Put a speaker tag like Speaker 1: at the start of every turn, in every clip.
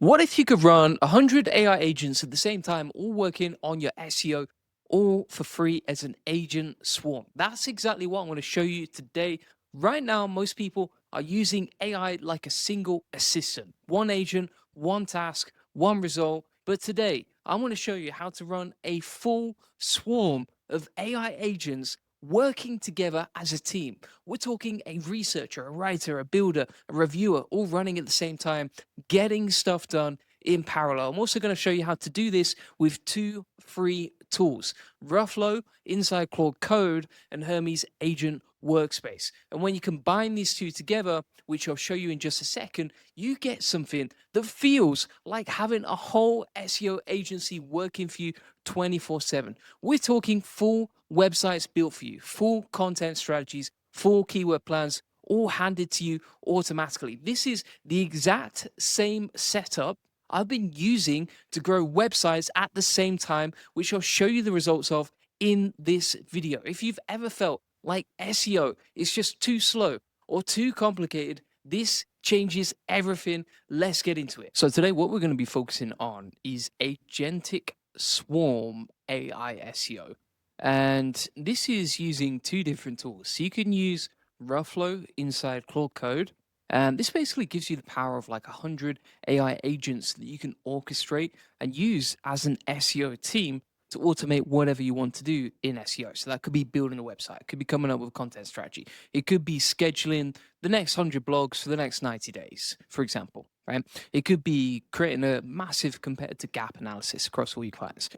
Speaker 1: What if you could run 100 AI agents at the same time, all working on your SEO, all for free as an agent swarm? That's exactly what I want to show you today. Right now, most people are using AI like a single assistant, one agent, one task, one result. But today, I want to show you how to run a full swarm of AI agents working together as a team. We're talking a researcher, a writer, a builder, a reviewer, all running at the same time, getting stuff done in parallel. I'm also going to show you how to do this with two free tools: Rufflow inside Claude Code and Hermes Agent Workspace. And when you combine these two together, which I'll show you in just a second, you get something that feels like having a whole SEO agency working for you 24/7. We're talking full websites built for you, full content strategies, full keyword plans, all handed to you automatically. This is the exact same setup I've been using to grow websites at the same time, which I'll show you the results of in this video. If you've ever felt like SEO is just too slow or too complicated, this changes everything. Let's get into it. So today, what we're going to be focusing on is agentic swarm AI SEO. And this is using two different tools. So you can use Rufflow inside Claude Code. And this basically gives you the power of like 100 AI agents that you can orchestrate and use as an SEO team to automate whatever you want to do in SEO. So that could be building a website, it could be coming up with a content strategy, it could be scheduling the next 100 blogs for the next 90 days, for example, right? It could be creating a massive competitive gap analysis across all your clients.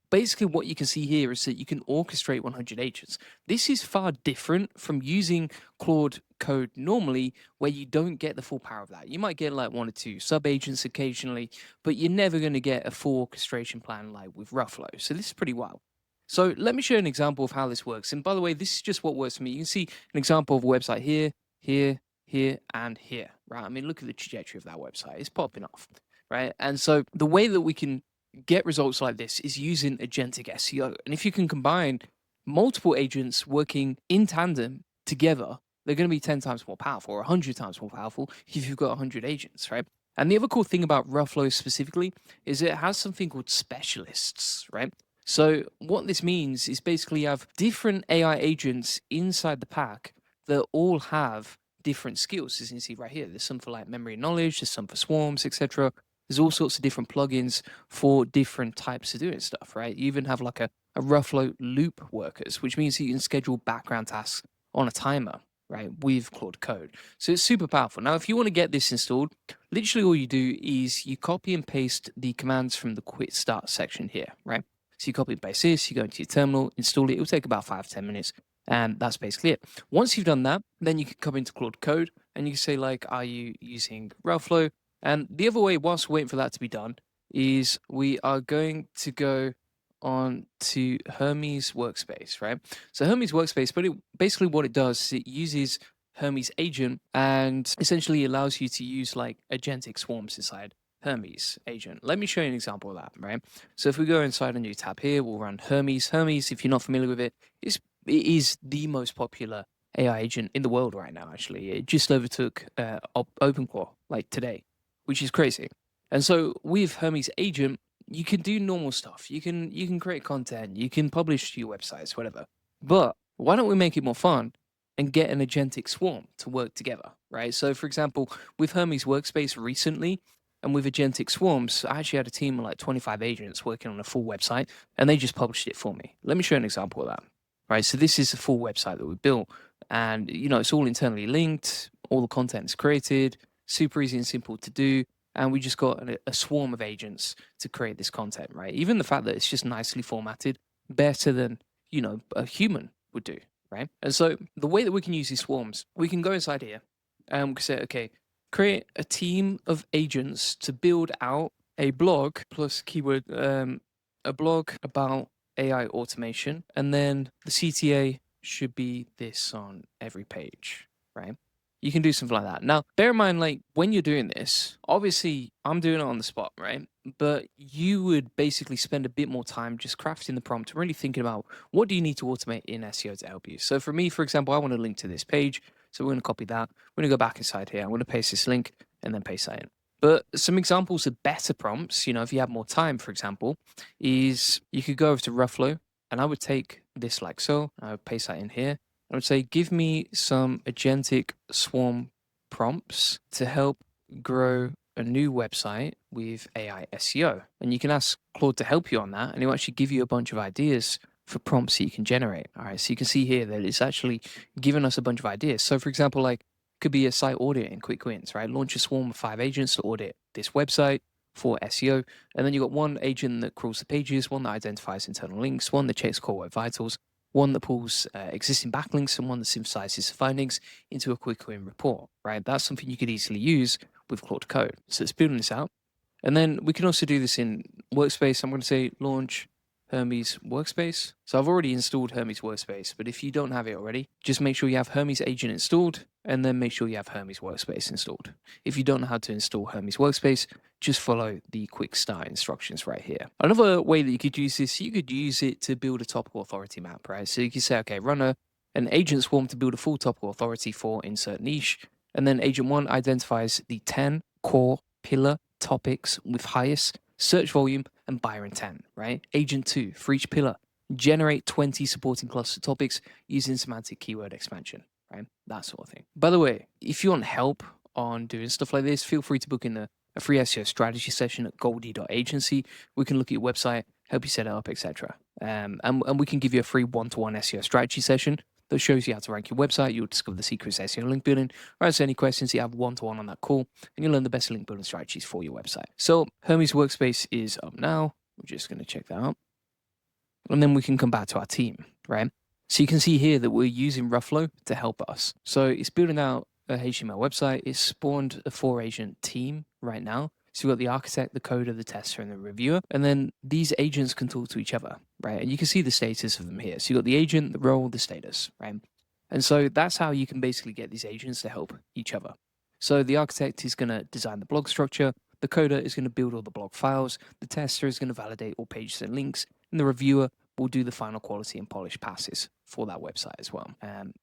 Speaker 1: Basically, what you can see here is that you can orchestrate 100 agents. This is far different from using Claude Code normally, where you don't get the full power of that. You might get like one or two sub agents occasionally, but you're never going to get a full orchestration plan like with Rufflow. So this is pretty wild. So let me show you an example of how this works. And by the way, this is just what works for me. You can see an example of a website here, here, here, and here, right? I mean, look at the trajectory of that website. It's popping off, right? And so the way that we can get results like this is using agentic SEO. And if you can combine multiple agents working in tandem together, they're going to be 10 times more powerful or 100 times more powerful if you've got 100 agents, right? And the other cool thing about Rufflow specifically is it has something called specialists, right? So what this means is basically you have different AI agents inside the pack that all have different skills. As you can see right here, there's some for like memory and knowledge, there's some for swarms, etc. There's all sorts of different plugins for different types of doing stuff, right? You even have like a Rufflow loop workers, which means you can schedule background tasks on a timer, right, with Claude Code. So it's super powerful. Now, if you want to get this installed, literally all you do is you copy and paste the commands from the quick start section here, right? So you copy and paste this, you go into your terminal, install it. It'll take about 5-10 minutes. And that's basically it. Once you've done that, then you can come into Claude Code and you can say like, are you using Rufflow? And the other way, whilst waiting for that to be done, is we are going to go on to Hermes Workspace, right? So Hermes Workspace, but basically what it does is it uses Hermes Agent and essentially allows you to use like agentic swarms inside Hermes Agent. Let me show you an example of that, right? So if we go inside a new tab here, we'll run Hermes. Hermes, if you're not familiar with it, it is the most popular AI agent in the world right now, actually. It just overtook OpenClaw like today, which is crazy. And so with Hermes Agent, you can do normal stuff. You can create content, you can publish to your websites, whatever. But why don't we make it more fun and get an agentic swarm to work together, right? So for example, with Hermes Workspace recently and with agentic swarms, I actually had a team of like 25 agents working on a full website and they just published it for me. Let me show you an example of that, right? So this is a full website that we built and it's all internally linked, all the content is created, super easy and simple to do. And we just got a swarm of agents to create this content, right? Even the fact that it's just nicely formatted, better than, a human would do, right? And so the way that we can use these swarms, we can go inside here and we can say, okay, create a team of agents to build out a blog plus keyword, a blog about AI automation. And then the CTA should be this on every page, right? You can do something like that. Now, bear in mind, like when you're doing this, obviously I'm doing it on the spot, right? But you would basically spend a bit more time just crafting the prompt and really thinking about what do you need to automate in SEO to help you. So for me, for example, I want to link to this page. So we're going to copy that. We're going to go back inside here. I'm going to paste this link and then paste that in. But some examples of better prompts, if you have more time, for example, is you could go over to Rufflow, and I would take this like so. I would paste that in here. I would say, give me some agentic swarm prompts to help grow a new website with AI SEO. And you can ask Claude to help you on that, and he'll actually give you a bunch of ideas for prompts that you can generate. All right, so you can see here that it's actually given us a bunch of ideas. So for example, like could be a site audit and quick wins, right? Launch a swarm of 5 agents to audit this website for SEO. And then you've got one agent that crawls the pages, one that identifies internal links, one that checks core web vitals, one that pulls existing backlinks, and one that synthesizes the findings into a quick win report, right? That's something you could easily use with Claude Code. So it's building this out. And then we can also do this in Workspace. I'm going to say launch Hermes Workspace. So I've already installed Hermes Workspace, but if you don't have it already, just make sure you have Hermes Agent installed, and then make sure you have Hermes Workspace installed. If you don't know how to install Hermes Workspace, just follow the quick start instructions right here. Another way that you could use this, you could use it to build a topical authority map, right? So you can say, okay, run an agent swarm to build a full topical authority for insert niche, and then agent 1 identifies the 10 core pillar topics with highest search volume and buyer intent, right? Agent 2, for each pillar, generate 20 supporting cluster topics using semantic keyword expansion, right? That sort of thing. By the way, if you want help on doing stuff like this, feel free to book in a free SEO strategy session at goldie.agency. We can look at your website, help you set it up, etc. And we can give you a free one-to-one SEO strategy session that shows you how to rank your website. You'll discover the secrets of SEO link building, or answer any questions you have one-to-one on that call, and you'll learn the best link building strategies for your website. So Hermes Workspace is up now. We're just going to check that out. And then we can come back to our team, right? So you can see here that we're using Rufflow to help us. So it's building out a HTML website. It's spawned a 4-agent team right now. So we've got the architect, the coder, the tester, and the reviewer. And then these agents can talk to each other, right? And you can see the status of them here. So you've got the agent, the role, the status, right? And so that's how you can basically get these agents to help each other. So the architect is going to design the blog structure. The coder is going to build all the blog files. The tester is going to validate all pages and links. And the reviewer will do the final quality and polish passes for that website as well.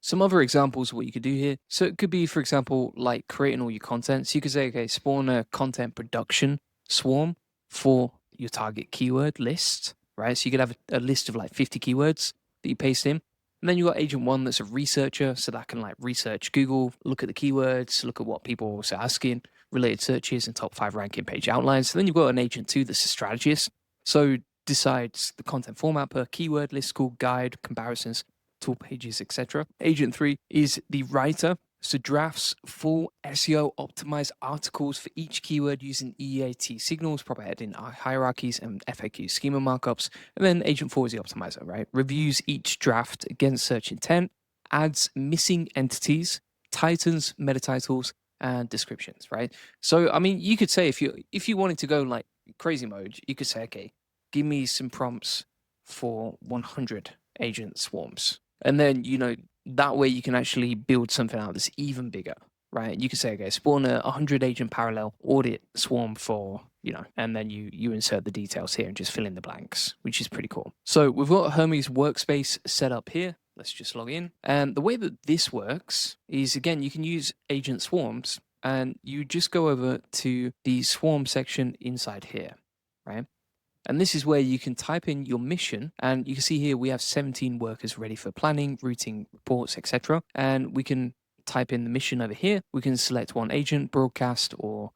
Speaker 1: Some other examples of what you could do here. So it could be, for example, like creating all your content. So you could say, okay, spawn a content production swarm for your target keyword list, right? So you could have a list of like 50 keywords that you paste in. And then you got agent 1 that's a researcher, so that can like research Google, look at the keywords, look at what people are also asking, related searches, and top 5 ranking page outlines. So then you've got an agent 2 that's a strategist. So decides the content format per keyword, list called, guide, comparisons, tool pages, etc. Agent 3 is the writer, so drafts full SEO optimized articles for each keyword using EAT signals, proper heading hierarchies, and FAQ schema markups. And then agent 4 is the optimizer, right? Reviews each draft against search intent, adds missing entities, tightens meta titles, and descriptions, right? So I mean, you could say if you wanted to go like crazy mode, you could say, okay, give me some prompts for 100 agent swarms. And then, that way you can actually build something out that's even bigger, right? You could say, okay, spawn a 100 agent parallel audit swarm for, and then you insert the details here and just fill in the blanks, which is pretty cool. So we've got Hermes Workspace set up here. Let's just log in. And the way that this works is, again, you can use agent swarms and you just go over to the swarm section inside here, right? And this is where you can type in your mission, and you can see here we have 17 workers ready for planning, routing, reports, etc. And we can type in the mission over here. We can select one agent, broadcast, or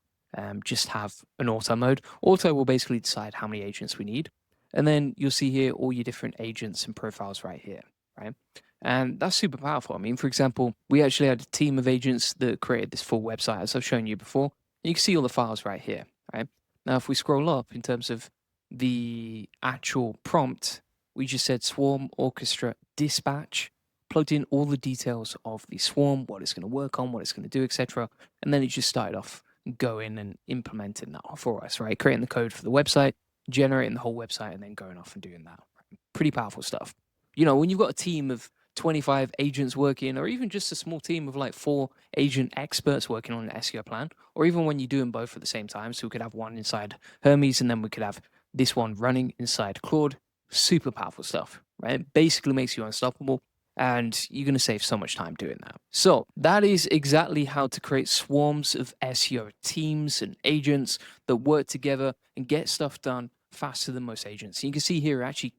Speaker 1: just have an auto mode. Auto will basically decide how many agents we need. And then you'll see here all your different agents and profiles right here, right? And that's super powerful. I mean, for example, we actually had a team of agents that created this full website, as I've shown you before. You can see all the files right here, right? Now, if we scroll up in terms of the actual prompt, we just said swarm orchestra dispatch, plugged in all the details of the swarm, what it's going to work on, what it's going to do, etc. And then it just started off going and implementing that for us, right? Creating the code for the website, generating the whole website, and then going off and doing that. Right? Pretty powerful stuff. When you've got a team of 25 agents working, or even just a small team of like 4 agent experts working on an SEO plan, or even when you're doing both at the same time, so we could have one inside Hermes and then we could have this one running inside Claude. Super powerful stuff, right? It basically makes you unstoppable. And you're going to save so much time doing that. So that is exactly how to create swarms of SEO teams and agents that work together and get stuff done faster than most agents. You can see here it actually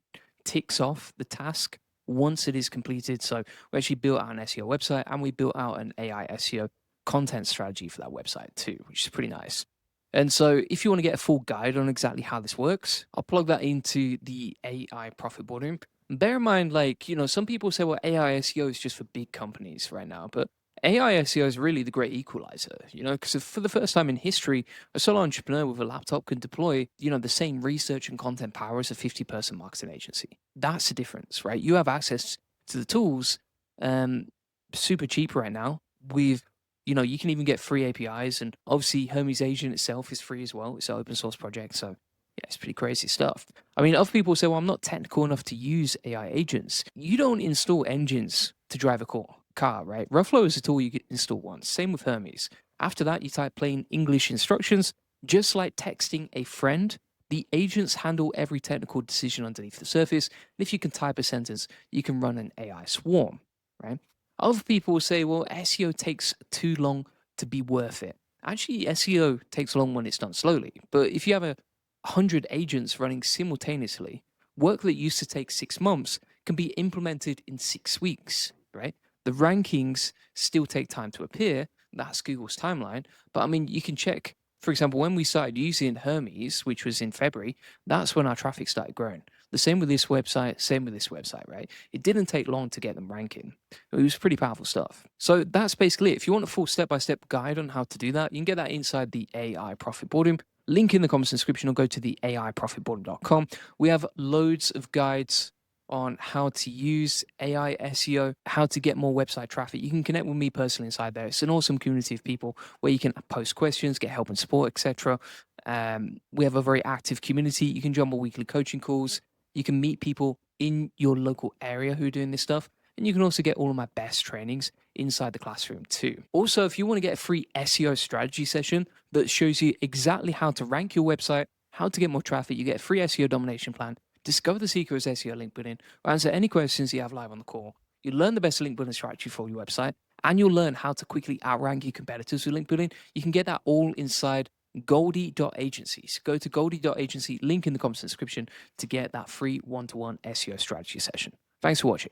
Speaker 1: ticks off the task once it is completed. So we actually built out an SEO website and we built out an AI SEO content strategy for that website too, which is pretty nice. And so if you want to get a full guide on exactly how this works, I'll plug that into the AI Profit Boardroom. Bear in mind, like, some people say, well, AI SEO is just for big companies right now, but AI SEO is really the great equalizer, because for the first time in history, a solo entrepreneur with a laptop can deploy, the same research and content power as a 50-person marketing agency. That's the difference, right? You have access to the tools, um, super cheap right now with, you can even get free APIs, and obviously Hermes Agent itself is free as well. It's an open source project, so yeah, it's pretty crazy stuff. I mean, other people say, well, I'm not technical enough to use AI agents. You don't install engines to drive a car, right? Rufflow is a tool you can install once. Same with Hermes. After that, you type plain English instructions, just like texting a friend. The agents handle every technical decision underneath the surface. And if you can type a sentence, you can run an AI swarm, right? Other people will say, well, SEO takes too long to be worth it. Actually, SEO takes long when it's done slowly. But if you have 100 agents running simultaneously, work that used to take 6 months can be implemented in 6 weeks, right? The rankings still take time to appear. That's Google's timeline. But I mean, you can check, for example, when we started using Hermes, which was in February, that's when our traffic started growing. The same with this website, right? It didn't take long to get them ranking. It was pretty powerful stuff. So that's basically it. If you want a full step-by-step guide on how to do that, you can get that inside the AI Profit Boardroom. Link in the comments description, or go to the AIProfitBoardroom.com. We have loads of guides on how to use AI SEO, how to get more website traffic. You can connect with me personally inside there. It's an awesome community of people where you can post questions, get help and support, etc. We have a very active community. You can jump on weekly coaching calls. You can meet people in your local area who are doing this stuff. And you can also get all of my best trainings inside the classroom too. Also, if you want to get a free SEO strategy session that shows you exactly how to rank your website, how to get more traffic, you get a free SEO domination plan, discover the secrets of SEO link building, or answer any questions you have live on the call. You'll learn the best link building strategy for your website, and you'll learn how to quickly outrank your competitors with link building. You can get that all inside Goldie.agencies. Go to Goldie.agency, link in the comments description, to get that free one-to-one SEO strategy session. Thanks for watching.